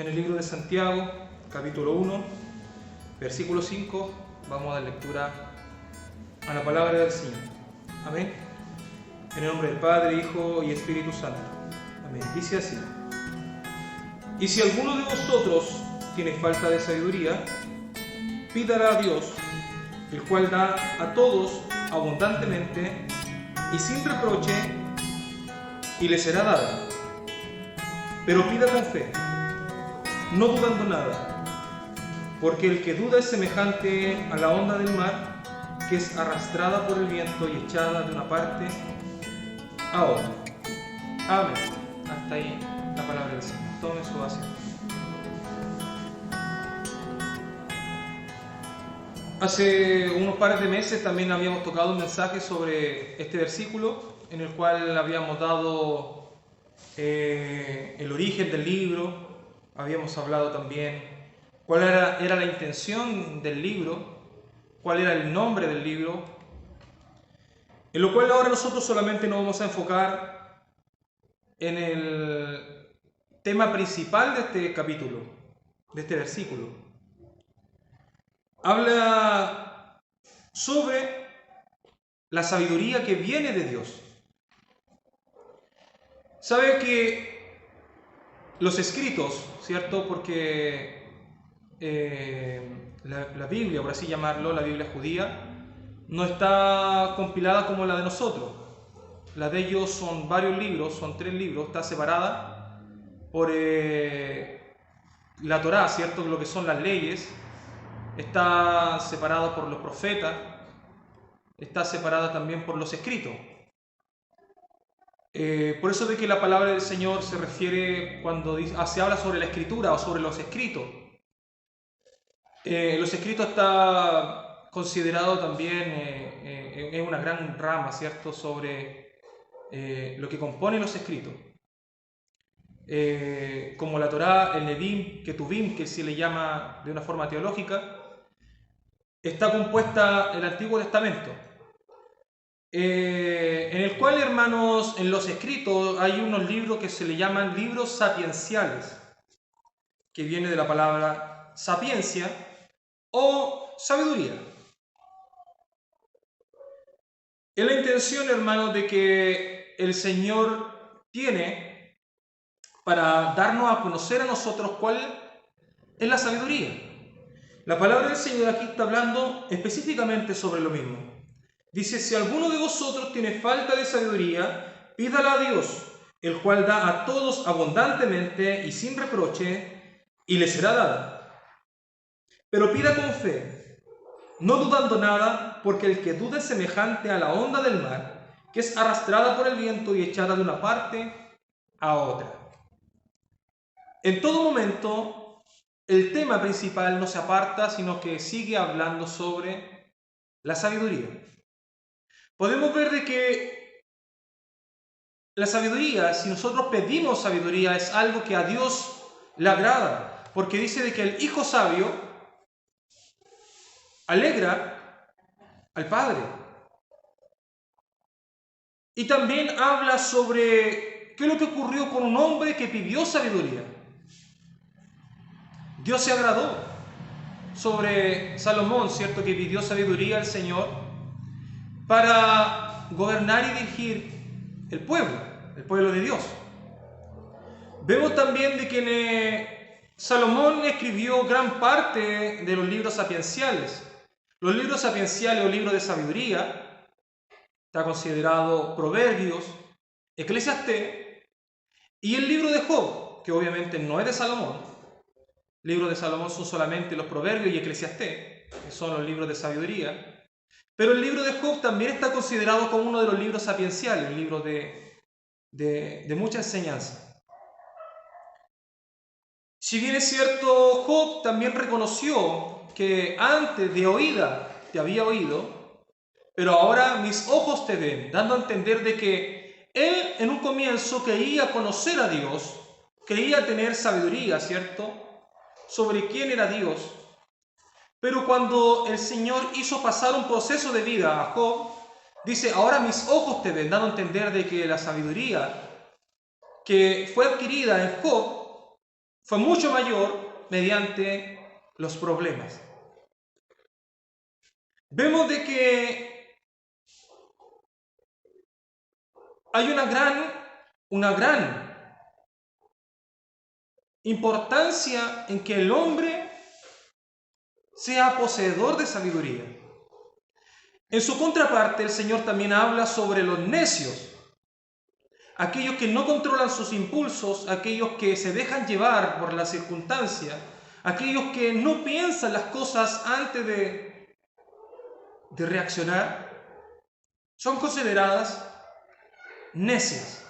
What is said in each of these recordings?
En el libro de Santiago, capítulo 1, versículo 5, vamos a dar lectura a la palabra del Señor. Amén. En el nombre del Padre, Hijo y Espíritu Santo. Amén. Dice así: y si alguno de vosotros tiene falta de sabiduría, pídala a Dios, el cual da a todos abundantemente y sin reproche, y le será dada. Pero pida con fe, no dudando nada, porque el que duda es semejante a la onda del mar, que es arrastrada por el viento y echada de una parte a otra. Amén. Hasta ahí la palabra del Señor. Tomen su asiento. Hace unos pares de meses también habíamos tocado un mensaje sobre este versículo, en el cual habíamos dado el origen del libro. Habíamos hablado también cuál era la intención del libro, cuál era el nombre del libro, en lo cual ahora nosotros solamente nos vamos a enfocar en el tema principal de este capítulo, de este versículo. Habla sobre la sabiduría que viene de Dios. Sabe que los escritos, ¿cierto? Porque la Biblia, por así llamarlo, la Biblia judía, no está compilada como la de nosotros. La de ellos son varios libros, son 3 libros, está separada por la Torá, ¿cierto? Lo que son las leyes, está separada por los profetas, está separada también por los escritos. Por eso de que la palabra del Señor se refiere cuando se habla sobre la escritura o sobre los escritos. Los escritos está considerado también es una gran rama, ¿cierto?, sobre lo que compone los escritos. Como la Torá, el Nevi'im, Ketuvim, que se le llama de una forma teológica, está compuesta el Antiguo Testamento. En el cual, hermanos, en los escritos hay unos libros que se le llaman libros sapienciales, que viene de la palabra sapiencia o sabiduría. Es la intención, hermanos, de que el Señor tiene para darnos a conocer a nosotros cuál es la sabiduría. La palabra del Señor aquí está hablando específicamente sobre lo mismo. Dice: si alguno de vosotros tiene falta de sabiduría, pídala a Dios, el cual da a todos abundantemente y sin reproche, y le será dada. Pero pida con fe, no dudando nada, porque el que duda es semejante a la onda del mar, que es arrastrada por el viento y echada de una parte a otra. En todo momento, el tema principal no se aparta, sino que sigue hablando sobre la sabiduría. Podemos ver de que la sabiduría, si nosotros pedimos sabiduría, es algo que a Dios le agrada, porque dice de que el hijo sabio alegra al padre. Y también habla sobre qué es lo que ocurrió con un hombre que pidió sabiduría. Dios se agradó sobre Salomón, ¿cierto?, que pidió sabiduría al Señor para gobernar y dirigir el pueblo de Dios. Vemos también de que Salomón escribió gran parte de los libros sapienciales. Los libros sapienciales o libros de sabiduría está considerado Proverbios, Eclesiastés y el libro de Job, que obviamente no es de Salomón. Libros de Salomón son solamente los Proverbios y Eclesiastés, que son los libros de sabiduría. Pero el libro de Job también está considerado como uno de los libros sapienciales, un libro de mucha enseñanza. Si bien es cierto, Job también reconoció que antes de oída te había oído, pero ahora mis ojos te ven, dando a entender de que él en un comienzo creía conocer a Dios, creía tener sabiduría, ¿cierto?, sobre quién era Dios. Pero cuando el Señor hizo pasar un proceso de vida a Job, dice: ahora mis ojos te ven, dando a entender de que la sabiduría que fue adquirida en Job fue mucho mayor mediante los problemas. Vemos de que hay una gran importancia en que el hombre sea poseedor de sabiduría. En su contraparte, el Señor también habla sobre los necios, aquellos que no controlan sus impulsos, aquellos que se dejan llevar por la circunstancia, aquellos que no piensan las cosas antes de reaccionar, son consideradas necias.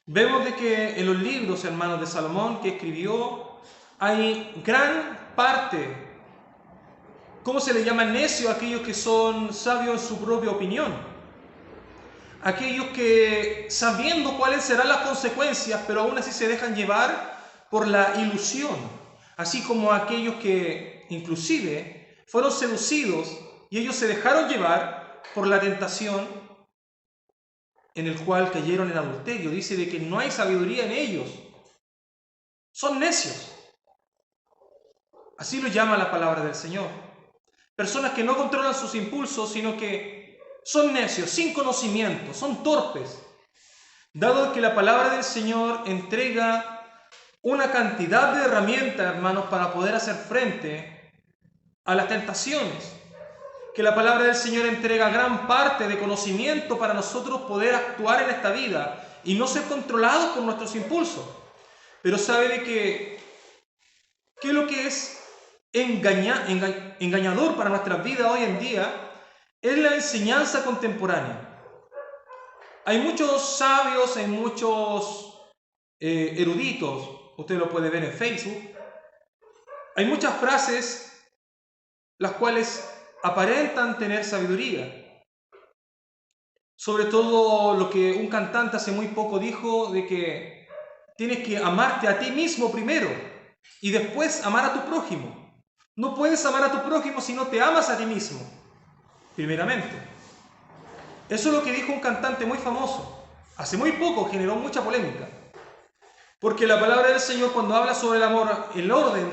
Vemos de que en los libros, hermanos, de Salomón que escribió, hay gran parte, ¿cómo se le llama necio a aquellos que son sabios en su propia opinión? Aquellos que, sabiendo cuáles serán las consecuencias, pero aún así se dejan llevar por la ilusión, así como aquellos que inclusive fueron seducidos y ellos se dejaron llevar por la tentación en el cual cayeron en adulterio. Dice de que no hay sabiduría en ellos, son necios. Así lo llama la palabra del Señor. Personas que no controlan sus impulsos, sino que son necios, sin conocimiento, son torpes. Dado que la palabra del Señor entrega una cantidad de herramientas, hermanos, para poder hacer frente a las tentaciones, que la palabra del Señor entrega gran parte de conocimiento para nosotros poder actuar en esta vida y no ser controlados por nuestros impulsos. Pero sabe de que lo que es engañador para nuestras vidas hoy en día es la enseñanza contemporánea. Hay muchos sabios, hay muchos eruditos, usted lo puede ver en Facebook. Hay muchas frases las cuales aparentan tener sabiduría. Sobre todo lo que un cantante hace muy poco dijo de que tienes que amarte a ti mismo primero y después amar a tu prójimo. No puedes amar a tu prójimo si no te amas a ti mismo, primeramente. Eso es lo que dijo un cantante muy famoso. Hace muy poco generó mucha polémica. Porque la palabra del Señor, cuando habla sobre el amor, el orden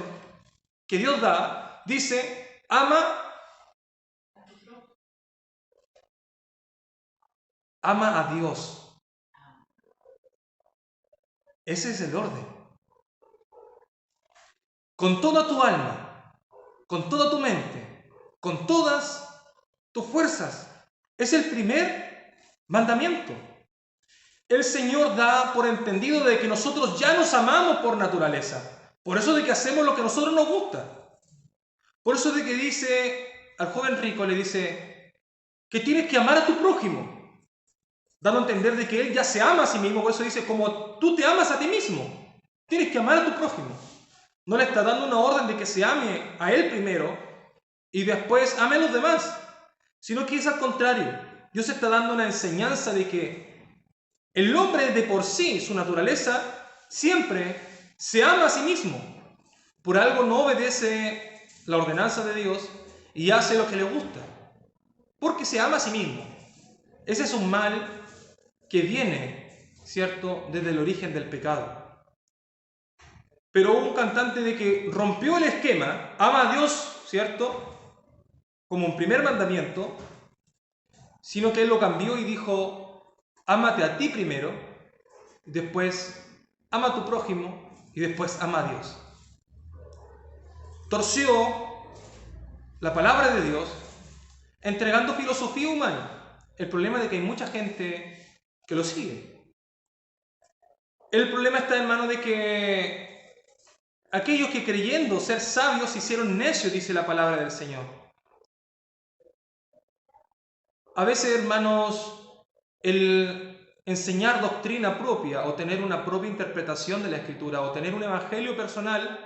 que Dios da, dice, ama a Dios. Ese es el orden. Con toda tu alma, con toda tu mente, con todas tus fuerzas. Es el primer mandamiento. El Señor da por entendido de que nosotros ya nos amamos por naturaleza. Por eso de que hacemos lo que a nosotros nos gusta. Por eso de que dice al joven rico, le dice que tienes que amar a tu prójimo, dando a entender de que él ya se ama a sí mismo. Por eso dice, como tú te amas a ti mismo, tienes que amar a tu prójimo. No le está dando una orden de que se ame a él primero y después ame a los demás, sino que es al contrario. Dios está dando una enseñanza de que el hombre de por sí, su naturaleza, siempre se ama a sí mismo. Por algo no obedece la ordenanza de Dios y hace lo que le gusta, porque se ama a sí mismo. Ese es un mal que viene, ¿cierto?, desde el origen del pecado. Pero hubo un cantante de que rompió el esquema, ama a Dios, ¿cierto?, como un primer mandamiento, sino que él lo cambió y dijo, ámate a ti primero, después ama a tu prójimo y después ama a Dios. Torció la palabra de Dios entregando filosofía humana. El problema es que hay mucha gente que lo sigue. El problema está en manos de que aquellos que creyendo ser sabios se hicieron necios, dice la palabra del Señor. A veces, hermanos, el enseñar doctrina propia o tener una propia interpretación de la Escritura o tener un evangelio personal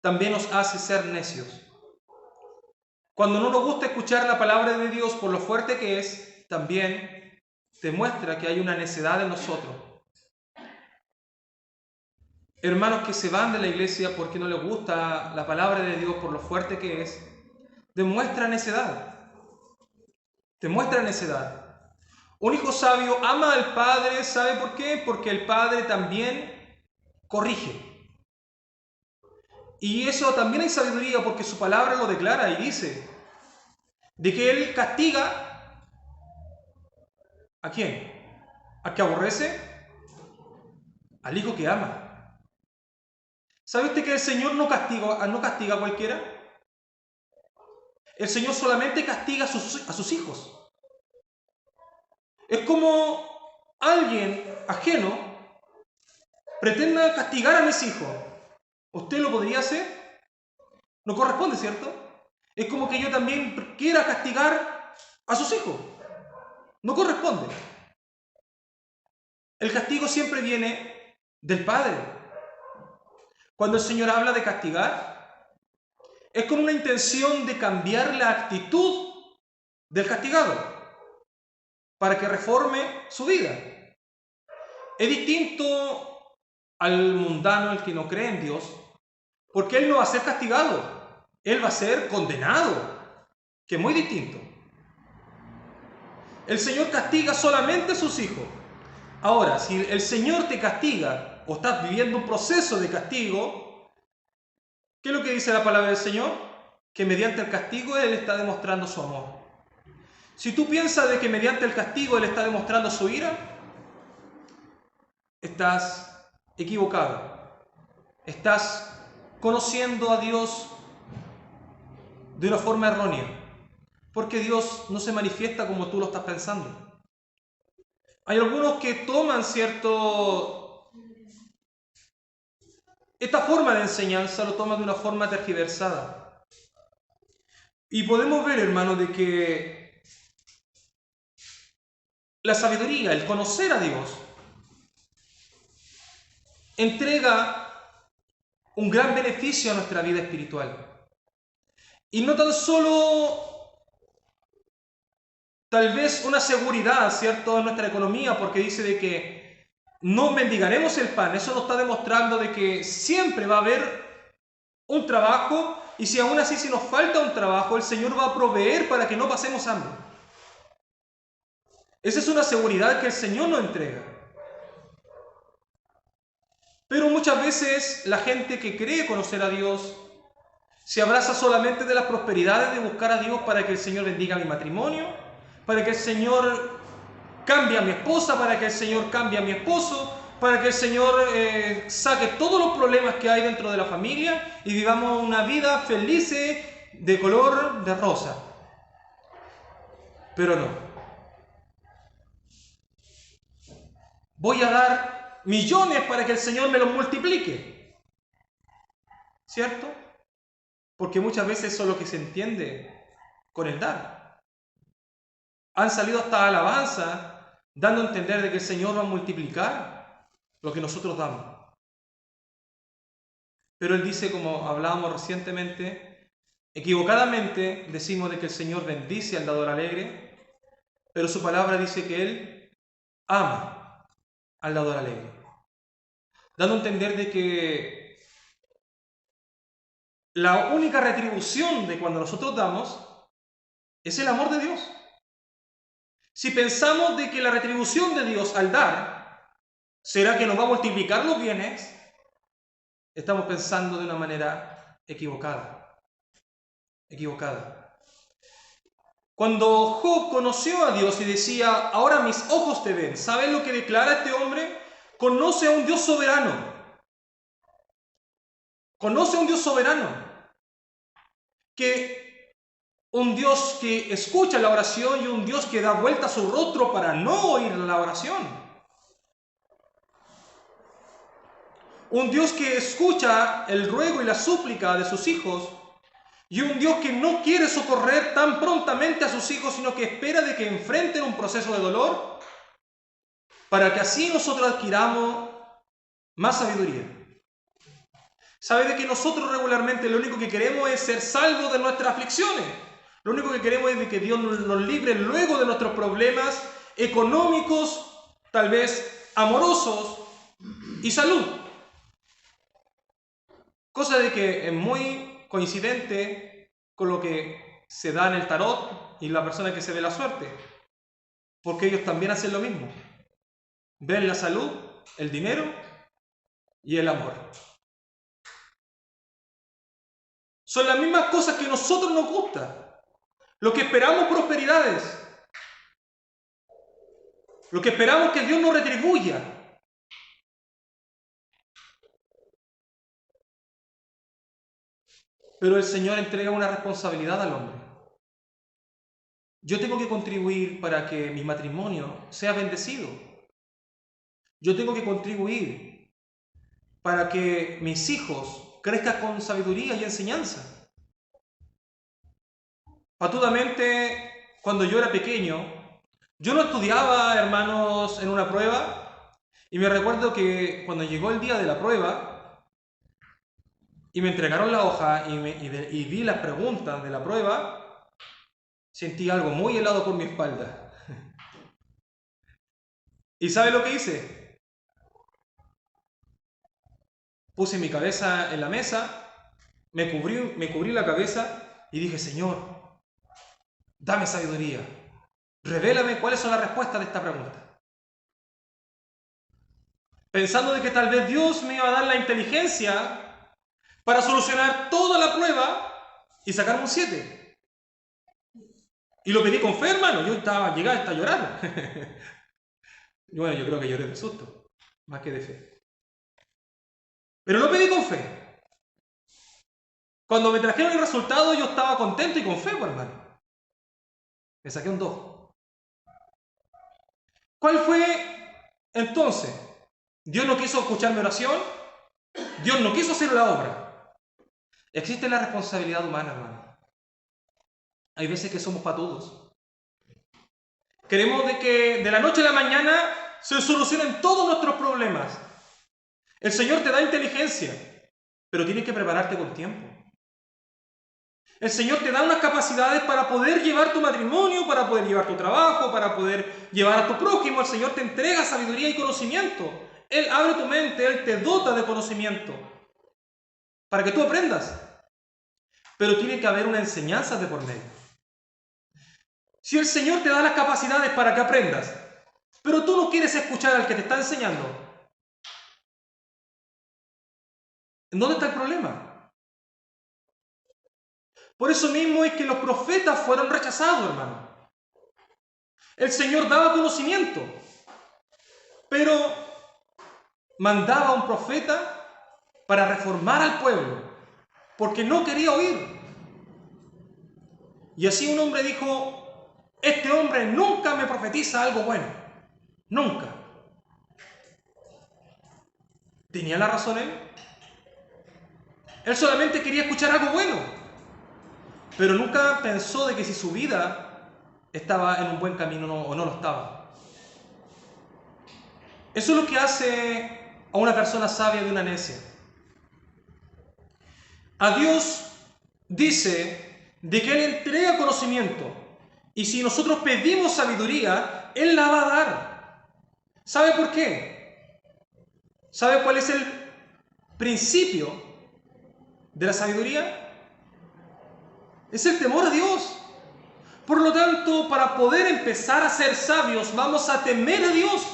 también nos hace ser necios. Cuando no nos gusta escuchar la palabra de Dios por lo fuerte que es, también demuestra que hay una necedad en nosotros. Hermanos que se van de la iglesia porque no les gusta la palabra de Dios por lo fuerte que es, demuestra necedad. Demuestra necedad. Un hijo sabio ama al padre, ¿sabe por qué? Porque el padre también corrige. Y eso también hay sabiduría porque su palabra lo declara y dice de que Él castiga ¿a quién? ¿Al que aborrece? Al hijo que ama. ¿Sabe usted que el Señor no castiga a cualquiera? El Señor solamente castiga a sus hijos. Es como alguien ajeno pretenda castigar a mis hijos. ¿Usted lo podría hacer? No corresponde, ¿cierto? Es como que yo también quiera castigar a sus hijos. No corresponde. El castigo siempre viene del Padre. Cuando el Señor habla de castigar, es con una intención de cambiar la actitud del castigado para que reforme su vida. Es distinto al mundano, el que no cree en Dios, porque él no va a ser castigado, él va a ser condenado, que es muy distinto. El Señor castiga solamente a sus hijos. Ahora, si el Señor te castiga o estás viviendo un proceso de castigo, ¿qué es lo que dice la palabra del Señor? Que mediante el castigo Él está demostrando su amor. Si tú piensas de que mediante el castigo Él está demostrando su ira, estás equivocado. Estás conociendo a Dios de una forma errónea, porque Dios no se manifiesta como tú lo estás pensando. Hay algunos que toman esta forma de enseñanza lo toman de una forma tergiversada. Y podemos ver, hermanos, de que la sabiduría, el conocer a Dios, entrega un gran beneficio a nuestra vida espiritual. Y no tan solo, tal vez, una seguridad, ¿cierto?, en nuestra economía, porque dice de que no mendigaremos el pan. Eso nos está demostrando de que siempre va a haber un trabajo, y si aún así si nos falta un trabajo, el Señor va a proveer para que no pasemos hambre. Esa es una seguridad que el Señor nos entrega. Pero muchas veces la gente que cree conocer a Dios se abraza solamente de las prosperidades de buscar a Dios para que el Señor bendiga mi matrimonio, para que el Señor cambie a mi esposa, para que el Señor cambie a mi esposo, para que el Señor saque todos los problemas que hay dentro de la familia y vivamos una vida feliz de color de rosa. Pero no. Voy a dar millones para que el Señor me los multiplique. ¿Cierto? Porque muchas veces eso es lo que se entiende con el dar. Han salido hasta alabanza dando a entender de que el Señor va a multiplicar lo que nosotros damos. Pero Él dice, como hablábamos recientemente, equivocadamente decimos de que el Señor bendice al dador alegre, pero su palabra dice que Él ama al dador alegre, dando a entender de que la única retribución de cuando nosotros damos es el amor de Dios. Si pensamos de que la retribución de Dios al dar será que nos va a multiplicar los bienes, estamos pensando de una manera equivocada. Cuando Job conoció a Dios y decía, ahora mis ojos te ven, ¿saben lo que declara este hombre? Conoce a un Dios soberano. Conoce a un Dios soberano. Un Dios que escucha la oración y un Dios que da vuelta a su rostro para no oír la oración. Un Dios que escucha el ruego y la súplica de sus hijos y un Dios que no quiere socorrer tan prontamente a sus hijos, sino que espera de que enfrenten un proceso de dolor para que así nosotros adquiramos más sabiduría. ¿Sabe de que nosotros regularmente lo único que queremos es ser salvos de nuestras aflicciones? Lo único que queremos es de que Dios nos libre luego de nuestros problemas económicos, tal vez amorosos y salud. Cosa de que es muy coincidente con lo que se da en el tarot y la persona que se ve la suerte. Porque ellos también hacen lo mismo. Ven la salud, el dinero y el amor. Son las mismas cosas que a nosotros nos gustan. Lo que esperamos prosperidades. Lo que esperamos que Dios nos retribuya. Pero el Señor entrega una responsabilidad al hombre. Yo tengo que contribuir para que mi matrimonio sea bendecido. Yo tengo que contribuir para que mis hijos crezcan con sabiduría y enseñanza. Patudamente, cuando yo era pequeño, yo no estudiaba, hermanos, en una prueba, y me recuerdo que cuando llegó el día de la prueba y me entregaron la hoja y vi las preguntas de la prueba, sentí algo muy helado por mi espalda. ¿Y sabe lo que hice? Puse mi cabeza en la mesa, me cubrí la cabeza y dije: Señor, dame sabiduría. Revélame cuáles son las respuestas de esta pregunta. Pensando de que tal vez Dios me iba a dar la inteligencia para solucionar toda la prueba y sacarme un 7. Y lo pedí con fe, hermano. Yo llegué hasta llorar. Y bueno, yo creo que lloré de susto, más que de fe. Pero lo pedí con fe. Cuando me trajeron el resultado, yo estaba contento y con fe, pues, hermano. Me saqué un 2. ¿Cuál fue entonces? ¿Dios no quiso escuchar mi oración? ¿Dios no quiso hacer la obra? Existe la responsabilidad humana, hermano. Hay veces que somos patudos. Queremos de que de la noche a la mañana se solucionen todos nuestros problemas. El Señor te da inteligencia, pero tienes que prepararte con tiempo. El Señor te da unas capacidades para poder llevar tu matrimonio, para poder llevar tu trabajo, para poder llevar a tu prójimo. El Señor te entrega sabiduría y conocimiento. Él abre tu mente, Él te dota de conocimiento para que tú aprendas. Pero tiene que haber una enseñanza de por medio. Si el Señor te da las capacidades para que aprendas, pero tú no quieres escuchar al que te está enseñando, ¿en dónde está el problema? Por eso mismo es que los profetas fueron rechazados, hermano. El Señor daba conocimiento, pero mandaba a un profeta para reformar al pueblo, porque no quería oír. Y así un hombre dijo: este hombre nunca me profetiza algo bueno. Nunca. ¿Tenía la razón él? Él solamente quería escuchar algo bueno, pero nunca pensó de que si su vida estaba en un buen camino o no lo estaba. Eso es lo que hace a una persona sabia de una necia. A Dios dice de que Él entrega conocimiento, y si nosotros pedimos sabiduría, Él la va a dar. ¿Sabe por qué? ¿Sabe cuál es el principio de la sabiduría? Es el temor a Dios. Por lo tanto, para poder empezar a ser sabios, vamos a temer a Dios.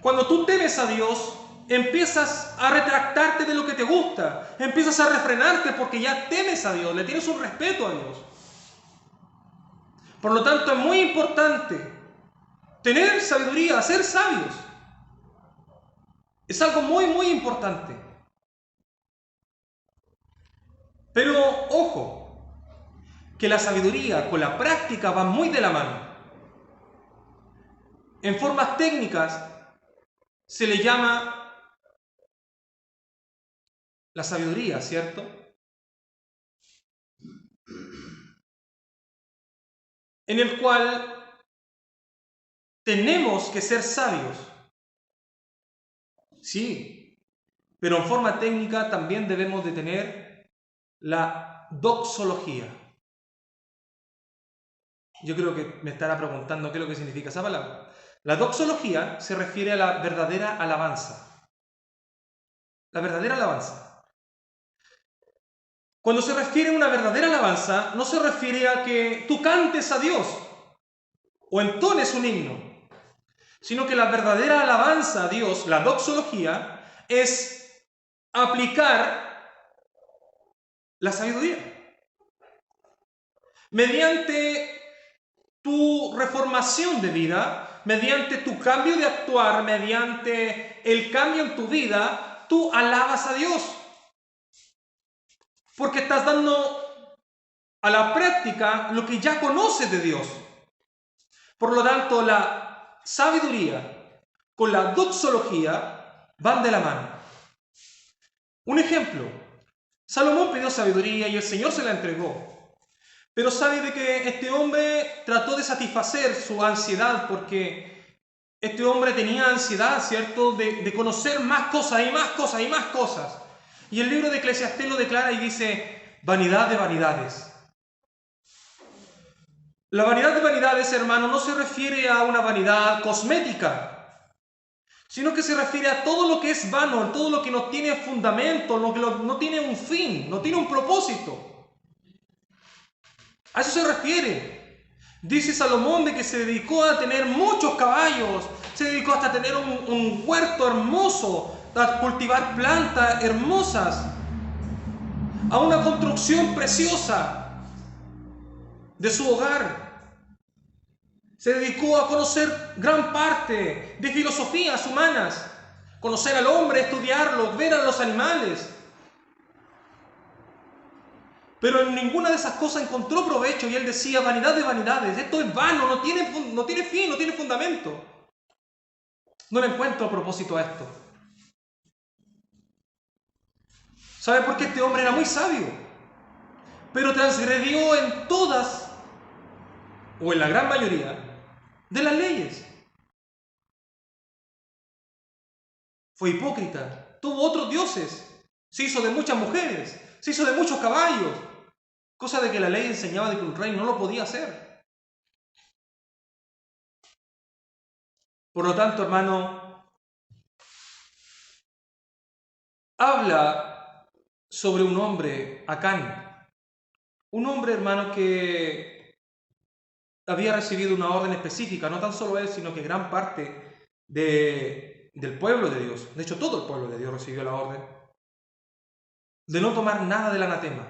Cuando tú temes a Dios, empiezas a retractarte de lo que te gusta, empiezas a refrenarte porque ya temes a Dios, le tienes un respeto a Dios. Por lo tanto, es muy importante tener sabiduría, ser sabios. Es algo muy, muy importante. Pero, ojo, que la sabiduría con la práctica van muy de la mano. En formas técnicas se le llama la sabiduría, ¿cierto? En el cual tenemos que ser sabios. Sí, pero en forma técnica también debemos de tener la doxología. Yo creo que me estará preguntando qué es lo que significa esa palabra. La doxología se refiere a la verdadera alabanza. La verdadera alabanza. Cuando se refiere a una verdadera alabanza, no se refiere a que tú cantes a Dios o entones un himno, sino que la verdadera alabanza a Dios, la doxología, es aplicar la sabiduría. Mediante tu reformación de vida, mediante tu cambio de actuar, mediante el cambio en tu vida, tú alabas a Dios. Porque estás dando a la práctica lo que ya conoces de Dios. Por lo tanto, la sabiduría con la doxología van de la mano. Un ejemplo, Salomón pidió sabiduría y el Señor se la entregó. Pero sabe de que este hombre trató de satisfacer su ansiedad porque este hombre tenía ansiedad, ¿cierto?, de conocer más cosas y más cosas y más cosas. Y el libro de Eclesiastés lo declara y dice, vanidad de vanidades. La vanidad de vanidades, hermano, no se refiere a una vanidad cosmética, sino que se refiere a todo lo que es vano, todo lo que no tiene fundamento, lo que no tiene un fin, no tiene un propósito. A eso se refiere. Dice Salomón de que se dedicó a tener muchos caballos, se dedicó hasta a tener un huerto hermoso, a cultivar plantas hermosas, a una construcción preciosa de su hogar. Se dedicó a conocer gran parte de filosofías humanas, conocer al hombre, estudiarlo, ver a los animales. Pero en ninguna de esas cosas encontró provecho y él decía, vanidad de vanidades, esto es vano, no tiene fin, no tiene fundamento. No le encuentro propósito a esto. ¿Sabe por qué este hombre era muy sabio? Pero transgredió en todas, o en la gran mayoría, de las leyes. Fue hipócrita, tuvo otros dioses, se hizo de muchas mujeres, se hizo de muchos caballos, cosa de que la ley enseñaba de que un rey no lo podía hacer. Por lo tanto, hermano, habla sobre un hombre, Acán, un hombre, hermano, que había recibido una orden específica, no tan solo él, sino que gran parte del pueblo de Dios, de hecho todo el pueblo de Dios recibió la orden, de no tomar nada del anatema,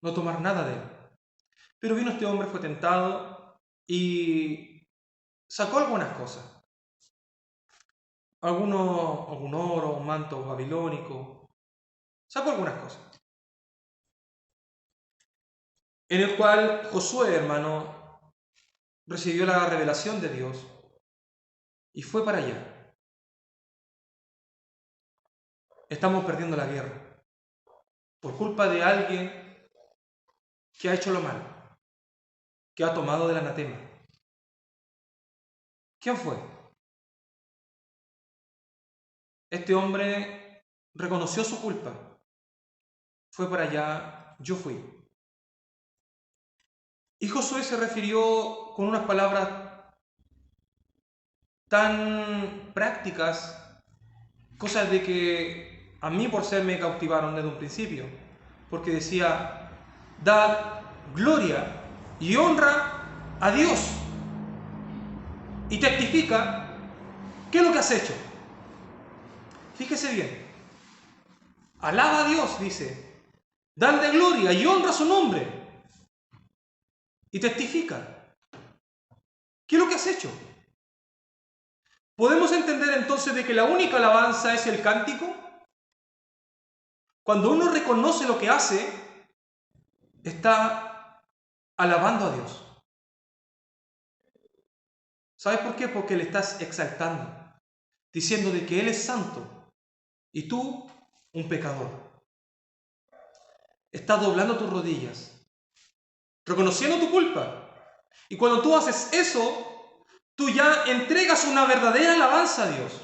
no tomar nada de él. Pero vino este hombre, fue tentado y sacó algunas cosas. Algún oro, un manto babilónico, sacó algunas cosas. En el cual Josué, hermano, recibió la revelación de Dios y fue para allá. Estamos perdiendo la guerra por culpa de alguien que ha hecho lo malo, que ha tomado del anatema. ¿Quién fue? Este hombre reconoció su culpa. Fue para allá, yo fui. Y Josué se refirió con unas palabras tan prácticas, cosas de que a mí por ser me cautivaron desde un principio, porque decía, dad gloria y honra a Dios. Y testifica, ¿qué es lo que has hecho? Fíjese bien, alaba a Dios, dice, dadle gloria y honra su nombre. Y testifica, ¿qué es lo que has hecho? ¿Podemos entender entonces de que la única alabanza es el cántico? Cuando uno reconoce lo que hace, está alabando a Dios. ¿Sabes por qué? Porque le estás exaltando, diciendo de que Él es santo y tú un pecador. Estás doblando tus rodillas, reconociendo tu culpa. Y cuando tú haces eso, tú ya entregas una verdadera alabanza a Dios.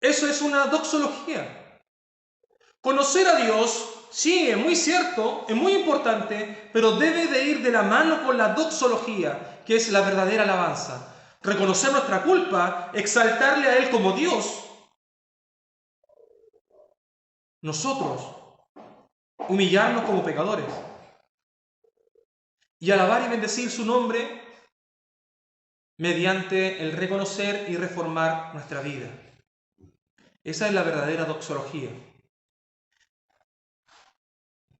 Eso es una doxología. Conocer a Dios, sí, es muy cierto, es muy importante, pero debe de ir de la mano con la doxología, que es la verdadera alabanza. Reconocer nuestra culpa, exaltarle a Él como Dios. Nosotros, humillarnos como pecadores. y alabar y bendecir su nombre mediante el reconocer y reformar nuestra vida. Esa es la verdadera doxología.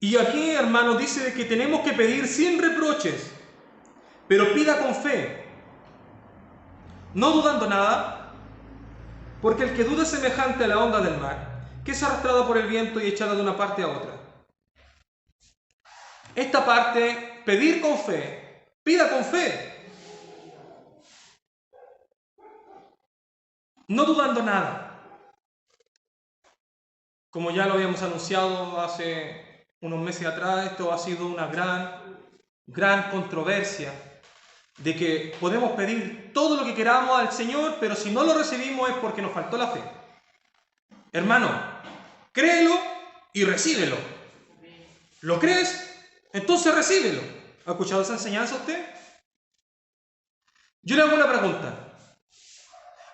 Y aquí, hermano, dice que tenemos que pedir sin reproches, pero pida con fe, no dudando nada, porque el que duda es semejante a la onda del mar, que es arrastrada por el viento y echada de una parte a otra. Esta parte, pedir con fe, pida con fe, no dudando nada. Como ya lo habíamos anunciado hace unos meses atrás, esto ha sido una gran controversia de que podemos pedir todo lo que queramos al Señor, pero si no lo recibimos es porque nos faltó la fe. Hermano, créelo y recíbelo. ¿Lo crees? Entonces recíbelo. ¿Ha escuchado esa enseñanza usted? Yo le hago una pregunta.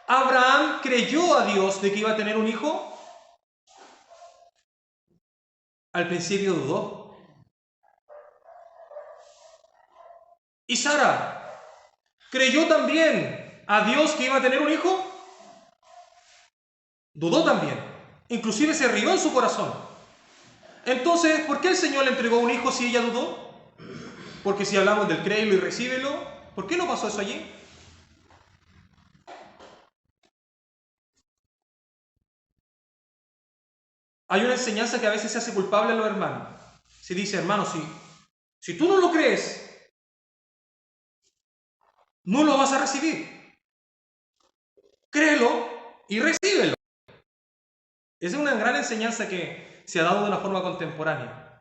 ¿Abraham creyó a Dios de que iba a tener un hijo? Al principio dudó. ¿Y Sara creyó también a Dios que iba a tener un hijo? Dudó también. Inclusive se rió en su corazón. Entonces, ¿por qué el Señor le entregó un hijo si ella dudó? Porque si hablamos del créelo y recíbelo, ¿por qué no pasó eso allí? Hay una enseñanza que a veces se hace culpable a los hermanos. Se dice, hermano, si tú no lo crees, no lo vas a recibir. Créelo y recíbelo. Esa es una gran enseñanza que se ha dado de una forma contemporánea,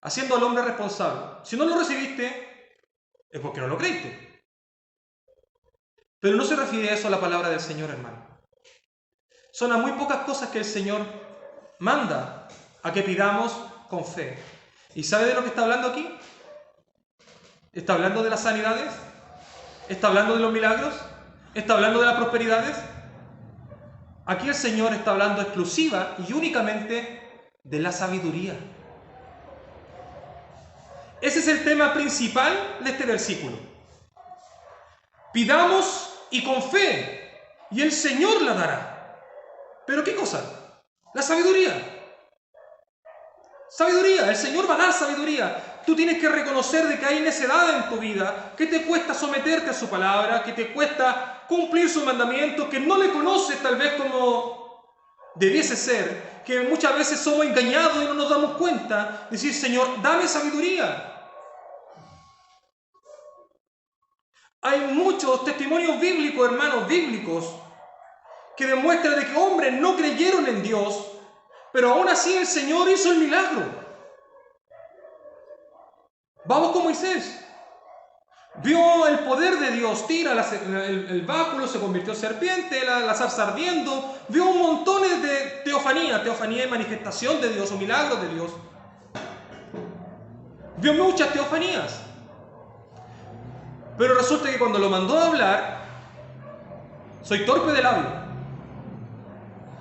haciendo al hombre responsable. Si no lo recibiste, es porque no lo creíste. Pero no se refiere a eso a la palabra del Señor, hermano. Son a muy pocas cosas que el Señor manda a que pidamos con fe. ¿Y sabe de lo que está hablando aquí? ¿Está hablando de las sanidades? ¿Está hablando de los milagros? ¿Está hablando de las prosperidades? Aquí el Señor está hablando exclusiva y únicamente de la sabiduría. Ese es el tema principal de este versículo. Pidamos y con fe, y el Señor la dará. ¿Pero qué cosa? La sabiduría. Sabiduría, el Señor va a dar sabiduría. Tú tienes que reconocer de que hay necedad en tu vida, que te cuesta someterte a su palabra, que te cuesta cumplir sus mandamientos, que no le conoces tal vez como debiese ser, que muchas veces somos engañados y no nos damos cuenta. Decir, Señor, dame sabiduría. Hay muchos testimonios bíblicos, hermanos, bíblicos, que demuestran de que hombres no creyeron en Dios, pero aún así el Señor hizo el milagro. Vamos con Moisés. Vio el poder de Dios, tira el báculo, se convirtió en serpiente, la zarza ardiendo. Vio un montón de teofanía y manifestación de Dios o milagros de Dios. Vio muchas teofanías. Pero resulta que cuando lo mandó a hablar, soy torpe de labio.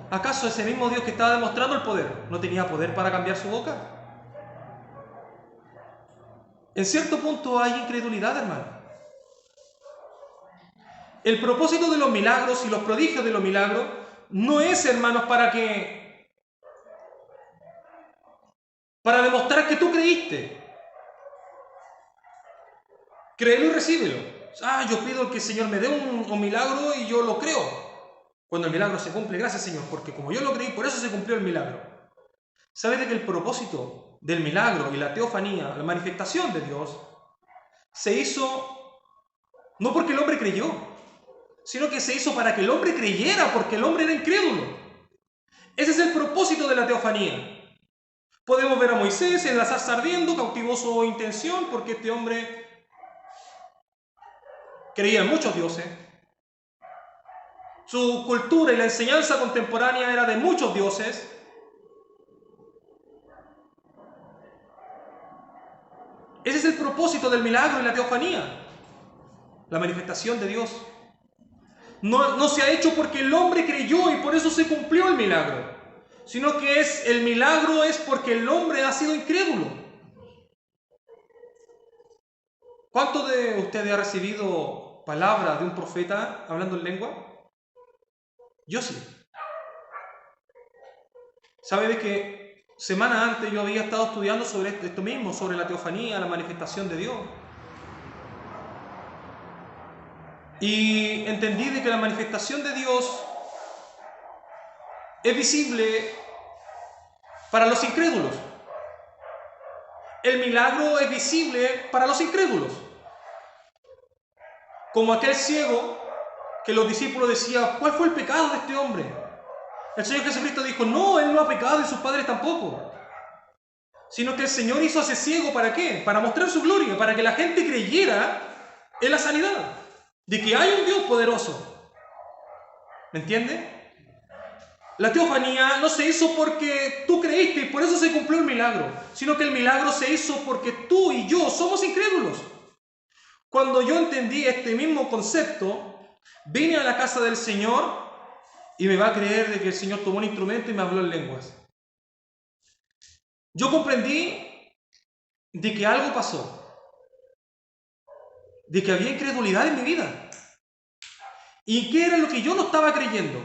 ¿Acaso ese mismo Dios que estaba demostrando el poder no tenía poder para cambiar su boca? En cierto punto hay incredulidad, hermano. El propósito de los milagros y los prodigios de los milagros no es, hermanos, para demostrar que tú creíste. Créelo y recíbelo. Yo pido que el Señor me dé un milagro y yo lo creo. Cuando el milagro se cumple, gracias Señor, porque como yo lo creí, por eso se cumplió el milagro. ¿Sabes de que el propósito del milagro y la teofanía, la manifestación de Dios, se hizo no porque el hombre creyó, sino que se hizo para que el hombre creyera, porque el hombre era incrédulo? Ese es el propósito de la teofanía. Podemos ver a Moisés en la zarza ardiendo, cautivó su intención, porque este hombre creía en muchos dioses. Su cultura y la enseñanza contemporánea era de muchos dioses. Ese es el propósito del milagro y la teofanía, la manifestación de Dios. No se ha hecho porque el hombre creyó y por eso se cumplió el milagro, sino que el milagro es porque el hombre ha sido incrédulo. ¿Cuántos de ustedes han recibido palabra de un profeta hablando en lengua? Yo sí. ¿Sabe de que semanas antes yo había estado estudiando sobre esto mismo, sobre la teofanía, la manifestación de Dios? Y entendí de que la manifestación de Dios es visible para los incrédulos. El milagro es visible para los incrédulos. Como aquel ciego que los discípulos decían, ¿cuál fue el pecado de este hombre? El Señor Jesucristo dijo, no, él no ha pecado y sus padres tampoco. Sino que el Señor hizo a ese ciego, ¿para qué? Para mostrar su gloria, para que la gente creyera en la sanidad, de que hay un Dios poderoso. ¿Me entiende? La teofanía no se hizo porque tú creíste y por eso se cumplió el milagro, sino que el milagro se hizo porque tú y yo somos incrédulos. Cuando yo entendí este mismo concepto, vine a la casa del Señor y me va a creer de que el Señor tomó un instrumento y me habló en lenguas. Yo comprendí de que algo pasó, de que había incredulidad en mi vida. ¿Y qué era lo que yo no estaba creyendo?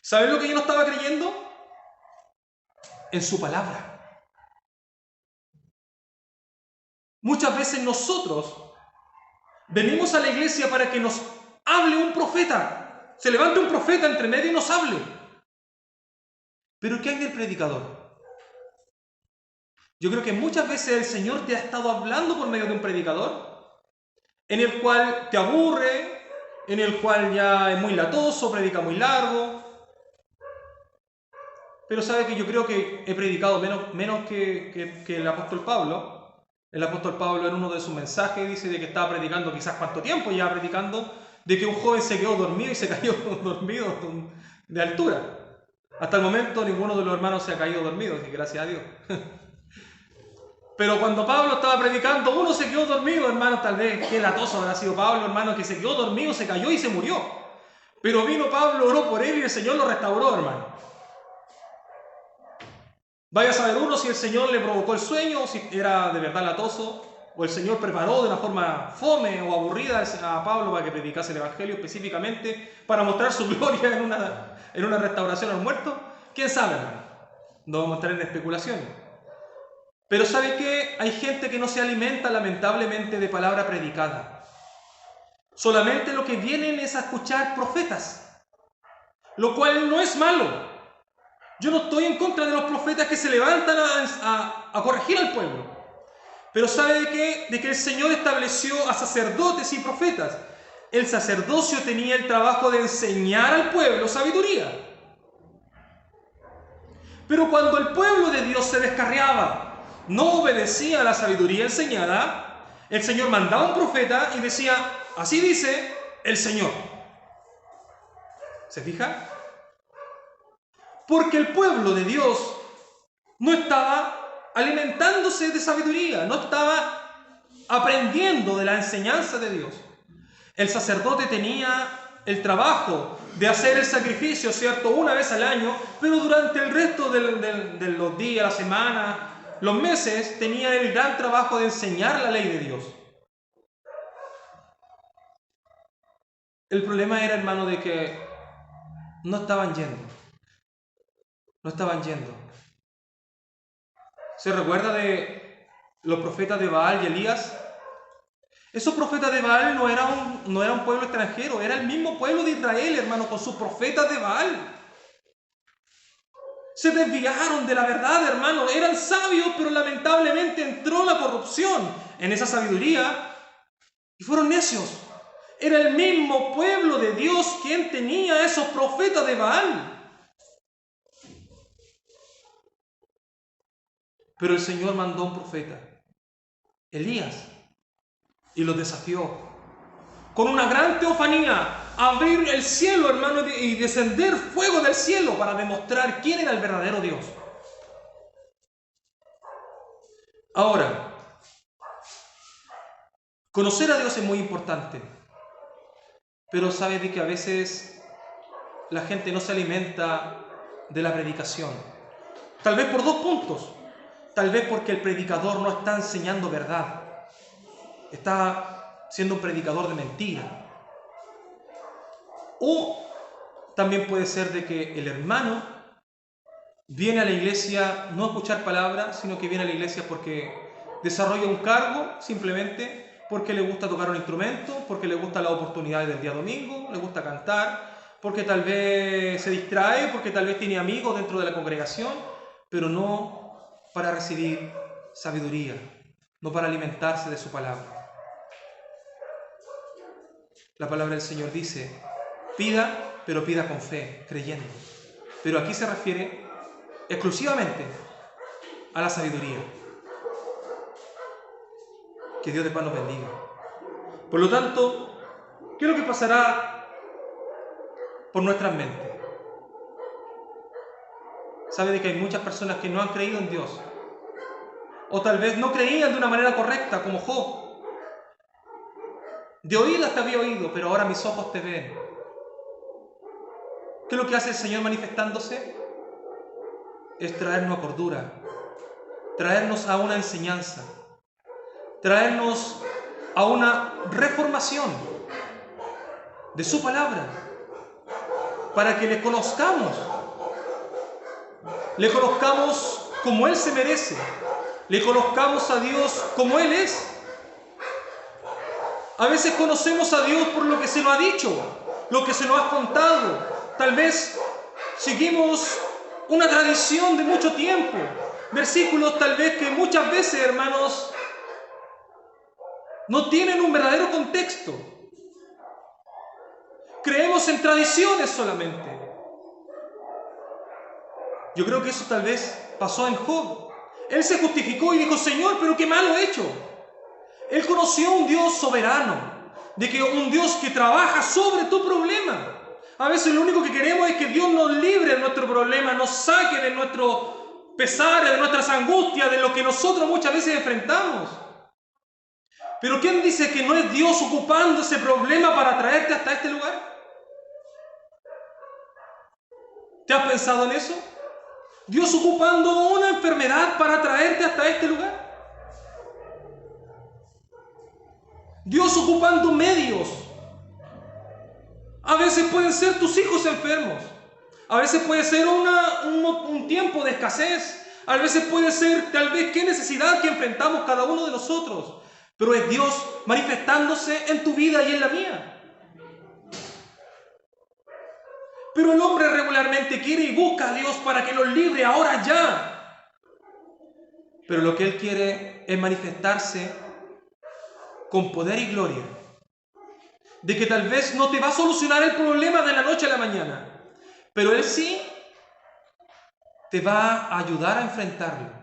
¿Sabes lo que yo no estaba creyendo? En su palabra. Muchas veces nosotros venimos a la iglesia para que nos hable un profeta. Se levante un profeta entre medio y nos hable. ¿Pero qué hay del predicador? Yo creo que muchas veces el Señor te ha estado hablando por medio de un predicador, en el cual te aburre, en el cual ya es muy latoso, predica muy largo. Pero sabe que yo creo que he predicado menos que el apóstol Pablo. El apóstol Pablo en uno de sus mensajes dice de que estaba predicando quizás cuánto tiempo ya predicando, de que un joven se quedó dormido y se cayó dormido de altura. Hasta el momento ninguno de los hermanos se ha caído dormido, y gracias a Dios. Pero cuando Pablo estaba predicando, uno se quedó dormido, hermano, tal vez, qué latoso habrá sido Pablo, hermano, que se quedó dormido, se cayó y se murió. Pero vino Pablo, oró por él y el Señor lo restauró, hermano. Vaya a saber uno si el Señor le provocó el sueño, o si era de verdad latoso, o el Señor preparó de una forma fome o aburrida a Pablo para que predicase el Evangelio específicamente para mostrar su gloria en una restauración al muerto. ¿Quién sabe, hermano? No vamos a entrar en especulaciones. Pero ¿sabe qué? Hay gente que no se alimenta lamentablemente de palabra predicada. Solamente lo que vienen es a escuchar profetas, lo cual no es malo. Yo no estoy en contra de los profetas que se levantan a corregir al pueblo. Pero ¿sabe de qué? De que el Señor estableció a sacerdotes y profetas. El sacerdocio tenía el trabajo de enseñar al pueblo sabiduría. Pero cuando el pueblo de Dios se descarriaba, no obedecía a la sabiduría enseñada, el Señor mandaba a un profeta y decía, así dice el Señor. ¿Se fija? Porque el pueblo de Dios no estaba alimentándose de sabiduría, no estaba aprendiendo de la enseñanza de Dios. El sacerdote tenía el trabajo de hacer el sacrificio, ¿cierto?, una vez al año, pero durante el resto de los días, la semana, los meses, tenía el gran trabajo de enseñar la ley de Dios. El problema era, hermano, de que no estaban yendo. No estaban yendo. ¿Se recuerda de los profetas de Baal y Elías? Esos profetas de Baal no era un pueblo extranjero, era el mismo pueblo de Israel, hermano, con sus profetas de Baal. Se desviaron de la verdad, hermano. Eran sabios, pero lamentablemente entró la corrupción en esa sabiduría y fueron necios. Era el mismo pueblo de Dios quien tenía esos profetas de Baal. Pero el Señor mandó un profeta, Elías, y los desafió con una gran teofanía, abrir el cielo, hermano, y descender fuego del cielo para demostrar quién era el verdadero Dios. Ahora, conocer a Dios es muy importante, pero sabe de que a veces la gente no se alimenta de la predicación. Tal vez por dos puntos. Tal vez porque el predicador no está enseñando verdad. está siendo un predicador de mentira. O también puede ser de que el hermano viene a la iglesia no a escuchar palabras, sino que viene a la iglesia porque desarrolla un cargo, simplemente porque le gusta tocar un instrumento, porque le gusta las oportunidades del día domingo, le gusta cantar, porque tal vez se distrae, porque tal vez tiene amigos dentro de la congregación, pero no para recibir sabiduría, no para alimentarse de su palabra. La palabra del Señor dice: pida, pero pida con fe, creyendo. Pero aquí se refiere exclusivamente a la sabiduría. Que Dios de paz nos bendiga. Por lo tanto, ¿qué es lo que pasará por nuestras mentes? Sabe de que hay muchas personas que no han creído en Dios, o tal vez no creían de una manera correcta, como Job. De oídas te había oído, pero ahora mis ojos te ven. ¿Qué es lo que hace el Señor manifestándose? Es traernos a cordura, traernos a una enseñanza, traernos a una reformación de su palabra, para que le conozcamos como Él se merece, le conozcamos a Dios como Él es. A veces conocemos a Dios por lo que se nos ha dicho, lo que se nos ha contado. Tal vez seguimos una tradición de mucho tiempo, versículos tal vez que muchas veces, hermanos, no tienen un verdadero contexto. Creemos en tradiciones solamente. Yo creo que eso tal vez pasó en Job. Él se justificó y dijo: Señor, pero qué malo he hecho. Él conoció a un Dios soberano, de que un Dios que trabaja sobre tu problema. A veces lo único que queremos es que Dios nos libre de nuestro problema, nos saque de nuestro pesar, de nuestras angustias, de lo que nosotros muchas veces enfrentamos. Pero ¿quién dice que no es Dios ocupando ese problema para traerte hasta este lugar? ¿Te has pensado en eso? Dios ocupando una enfermedad para traerte hasta este lugar. Dios ocupando medios. A veces pueden ser tus hijos enfermos. A veces puede ser un tiempo de escasez. A veces puede ser tal vez qué necesidad que enfrentamos cada uno de nosotros. Pero es Dios manifestándose en tu vida y en la mía. Pero el hombre regularmente quiere y busca a Dios para que los libre ahora ya. Pero lo que Él quiere es manifestarse con poder y gloria. De que tal vez no te va a solucionar el problema de la noche a la mañana. Pero Él sí te va a ayudar a enfrentarlo.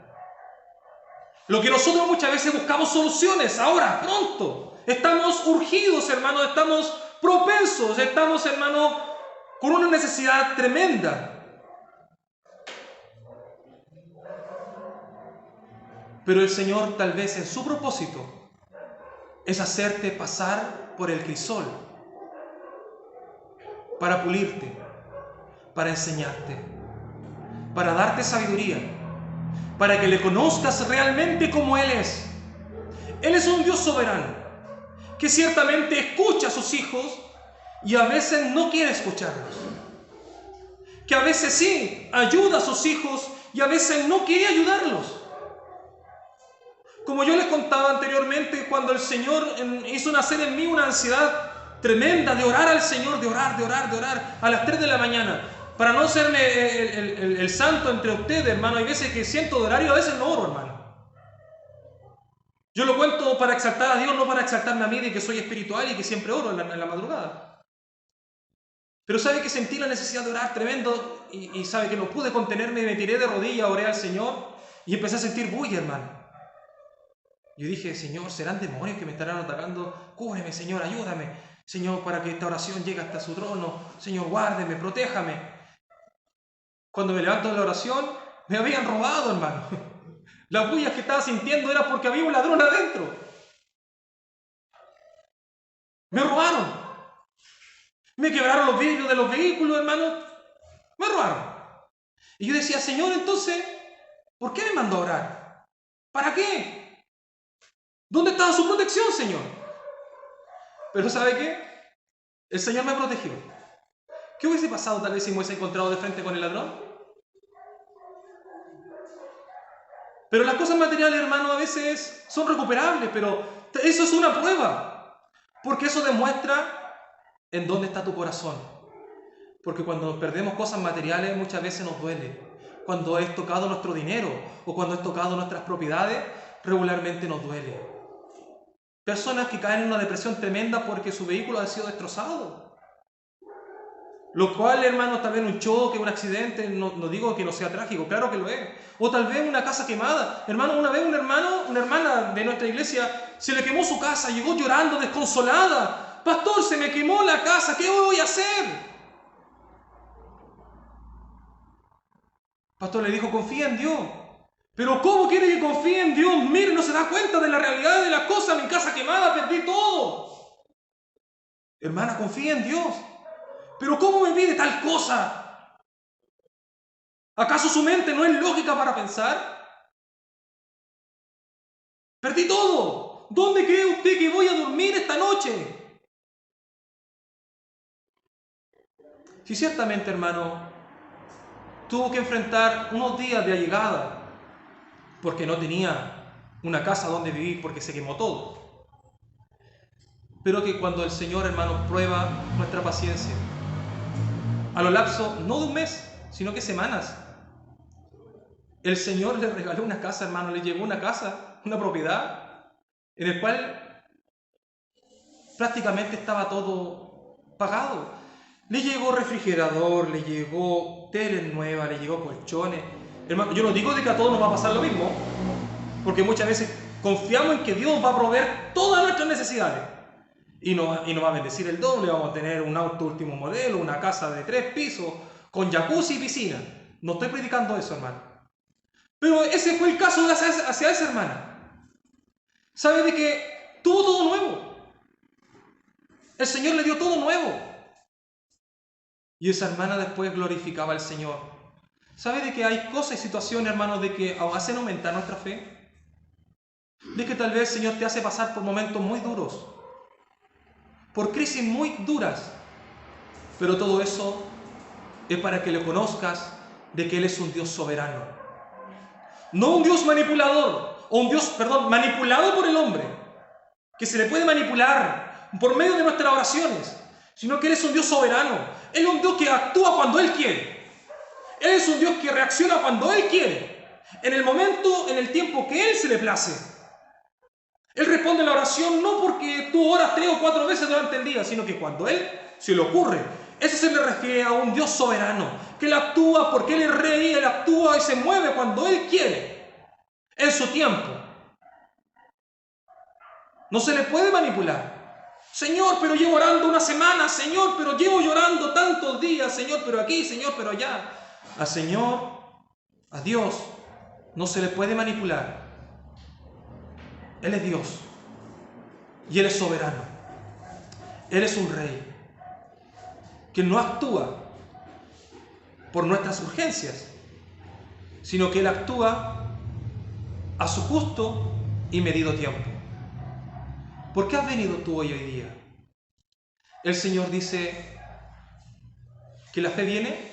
Lo que nosotros muchas veces buscamos soluciones ahora, pronto. Estamos urgidos, hermanos, estamos propensos, estamos, hermanos, con una necesidad tremenda. Pero el Señor tal vez en su propósito es hacerte pasar por el crisol para pulirte, para enseñarte, para darte sabiduría, para que le conozcas realmente como Él es. Él es un Dios soberano que ciertamente escucha a sus hijos y a veces no quiere escucharlos. Que a veces sí ayuda a sus hijos y a veces no quiere ayudarlos. Como yo les contaba anteriormente, cuando el Señor hizo nacer en mí una ansiedad tremenda de orar al Señor, de orar a las 3 de la mañana. Para no serme el santo entre ustedes, hermano, hay veces que siento de orar y a veces no oro, hermano. Yo lo cuento para exaltar a Dios, no para exaltarme a mí de que soy espiritual y que siempre oro en la madrugada. Pero sabe que sentí la necesidad de orar tremendo y sabe que no pude contenerme y me tiré de rodillas, oré al Señor y empecé a sentir bulla, hermano. Yo dije: Señor, ¿serán demonios que me estarán atacando? Cúbreme, Señor, ayúdame, Señor, para que esta oración llegue hasta su trono. Señor, guárdeme, protéjame. Cuando me levanto de la oración, me habían robado, hermano. Las bullas que estaba sintiendo era porque había un ladrón adentro. Me robaron. Me quebraron los vidrios de los vehículos, hermano. Me robaron. Y yo decía: Señor, entonces, ¿por qué me mandó a orar? ¿Para qué? ¿Dónde estaba su protección, Señor? Pero ¿sabe qué? El Señor me protegió. ¿Qué hubiese pasado tal vez si me hubiese encontrado de frente con el ladrón? Pero las cosas materiales, hermano, a veces son recuperables, pero eso es una prueba. Porque eso demuestra en dónde está tu corazón. Porque cuando perdemos cosas materiales muchas veces nos duele. Cuando es tocado nuestro dinero o cuando es tocado nuestras propiedades, regularmente nos duele. Personas que caen en una depresión tremenda porque su vehículo ha sido destrozado. Lo cual, hermano, tal vez un choque, un accidente, no digo que no sea trágico, claro que lo es. O tal vez una casa quemada. Hermano, una vez una hermana de nuestra iglesia se le quemó su casa, llegó llorando, desconsolada. Pastor, se me quemó la casa, ¿qué voy a hacer? Pastor le dijo, confía en Dios. Pero ¿cómo quiere que confíe en Dios? Mire, no se da cuenta de la realidad de las cosas. Mi casa quemada, perdí todo. Hermana, confía en Dios. Pero ¿cómo me pide tal cosa? ¿Acaso su mente no es lógica para pensar? Perdí todo. ¿Dónde cree usted que voy a dormir esta noche? Si ciertamente, hermano, tuvo que enfrentar unos días de allegada porque no tenía una casa donde vivir porque se quemó todo. Pero que cuando el Señor, hermano, prueba nuestra paciencia, a lo lapso, no de un mes, sino que semanas, el Señor le regaló una casa, hermano, le llevó una casa, una propiedad, en el cual prácticamente estaba todo pagado. Le llegó refrigerador, le llegó tele nueva, le llegó colchones. Hermano, yo no digo de que a todos nos va a pasar lo mismo, porque muchas veces confiamos en que Dios va a proveer todas nuestras necesidades. Y nos va a bendecir el doble, vamos a tener un auto último modelo, una casa de 3 pisos, con jacuzzi y piscina. No estoy predicando eso, hermano. Pero ese fue el caso hacia esa hermana. ¿Sabe de que tuvo todo nuevo? El Señor le dio todo nuevo. Y esa hermana después glorificaba al Señor. ¿Sabe de que hay cosas y situaciones, hermanos, de que hacen aumentar nuestra fe? De que tal vez el Señor te hace pasar por momentos muy duros, por crisis muy duras, pero todo eso es para que le conozcas de que Él es un Dios soberano. No un Dios manipulador, o un Dios, manipulado por el hombre, que se le puede manipular por medio de nuestras oraciones, sino que Él es un Dios soberano. Él es un Dios que actúa cuando Él quiere. Él es un Dios que reacciona cuando Él quiere, en el momento, en el tiempo que Él se le place. Él responde la oración no porque tú oras 3 o 4 veces durante el día, sino que cuando Él se le ocurre. Eso se le refiere a un Dios soberano, que Él actúa porque Él es rey, Él actúa y se mueve cuando Él quiere, en su tiempo. No se le puede manipular. Señor, pero llevo orando una semana, Señor, pero llevo llorando tantos días, Señor, pero aquí, Señor, pero allá. Al Señor, a Dios, no se le puede manipular. Él es Dios y Él es soberano. Él es un rey que no actúa por nuestras urgencias, sino que Él actúa a su justo y medido tiempo. ¿Por qué has venido tú hoy día? El Señor dice que la fe viene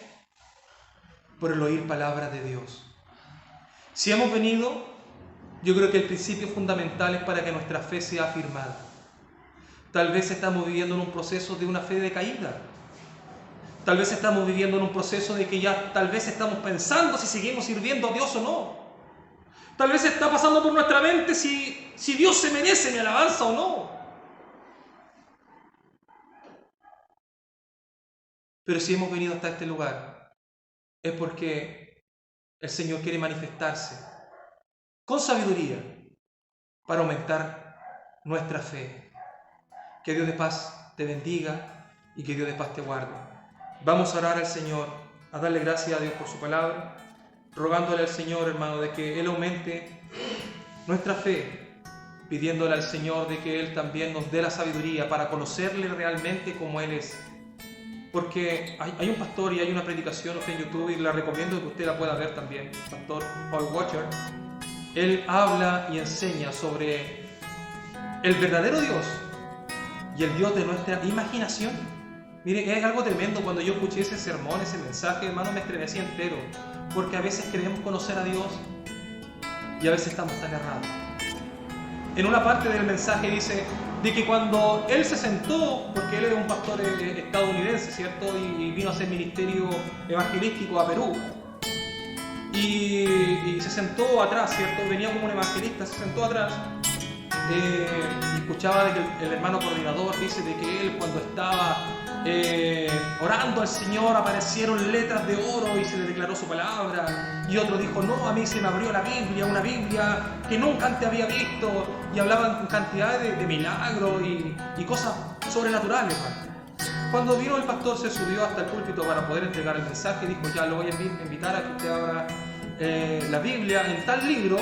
por el oír palabras de Dios. Si hemos venido, yo creo que el principio fundamental es para que nuestra fe sea afirmada. Tal vez estamos viviendo en un proceso de una fe decaída. Tal vez estamos viviendo en un proceso de que ya tal vez estamos pensando si seguimos sirviendo a Dios o no. Tal vez está pasando por nuestra mente si Dios se merece mi alabanza o no. Pero si hemos venido hasta este lugar, es porque el Señor quiere manifestarse con sabiduría para aumentar nuestra fe. Que Dios de paz te bendiga y que Dios de paz te guarde. Vamos a orar al Señor, a darle gracias a Dios por su palabra, rogándole al Señor, hermano, de que Él aumente nuestra fe, pidiéndole al Señor de que Él también nos dé la sabiduría para conocerle realmente como Él es. Porque hay un pastor y hay una predicación en YouTube y la recomiendo que usted la pueda ver también, pastor Paul Washer. Él habla y enseña sobre el verdadero Dios y el Dios de nuestra imaginación. Mire, es algo tremendo. Cuando yo escuché ese sermón, ese mensaje, hermano, me estremecí entero, porque a veces creemos conocer a Dios y a veces estamos tan errados. En una parte del mensaje dice de que cuando él se sentó, porque él es un pastor estadounidense, ¿cierto? Y vino a hacer ministerio evangelístico a Perú. Y se sentó atrás, ¿cierto? Venía como un evangelista, se sentó atrás. Escuchaba de que el hermano coordinador dice de que él, cuando estaba orando al Señor, aparecieron letras de oro y se le declaró su palabra. Y otro dijo: no, a mí se me abrió la Biblia, una Biblia que nunca antes había visto. Y hablaban cantidad de milagros y cosas sobrenaturales, hermano. Cuando vino el pastor, se subió hasta el púlpito para poder entregar el mensaje. Dijo: ya lo voy a invitar a que usted abra la Biblia en tal libro.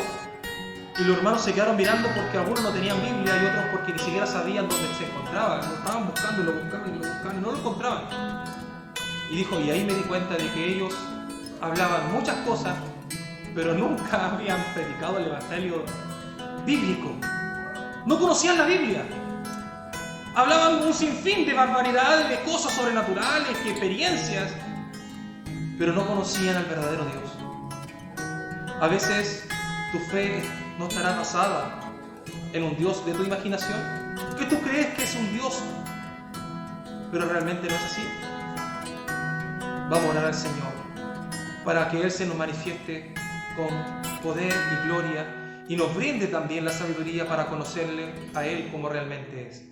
Y los hermanos se quedaron mirando, porque algunos no tenían Biblia y otros porque ni siquiera sabían dónde se encontraba. Lo estaban buscando y lo buscaban y lo buscaban y no lo encontraban. Y dijo: y ahí me di cuenta de que ellos hablaban muchas cosas, pero nunca habían predicado el evangelio bíblico. No conocían la Biblia. Hablaban un sinfín de barbaridades, de cosas sobrenaturales, de experiencias, pero no conocían al verdadero Dios. A veces tu fe no estará basada en un Dios de tu imaginación, que tú crees que es un Dios, pero realmente no es así. Vamos a orar al Señor para que Él se nos manifieste con poder y gloria y nos brinde también la sabiduría para conocerle a Él como realmente es.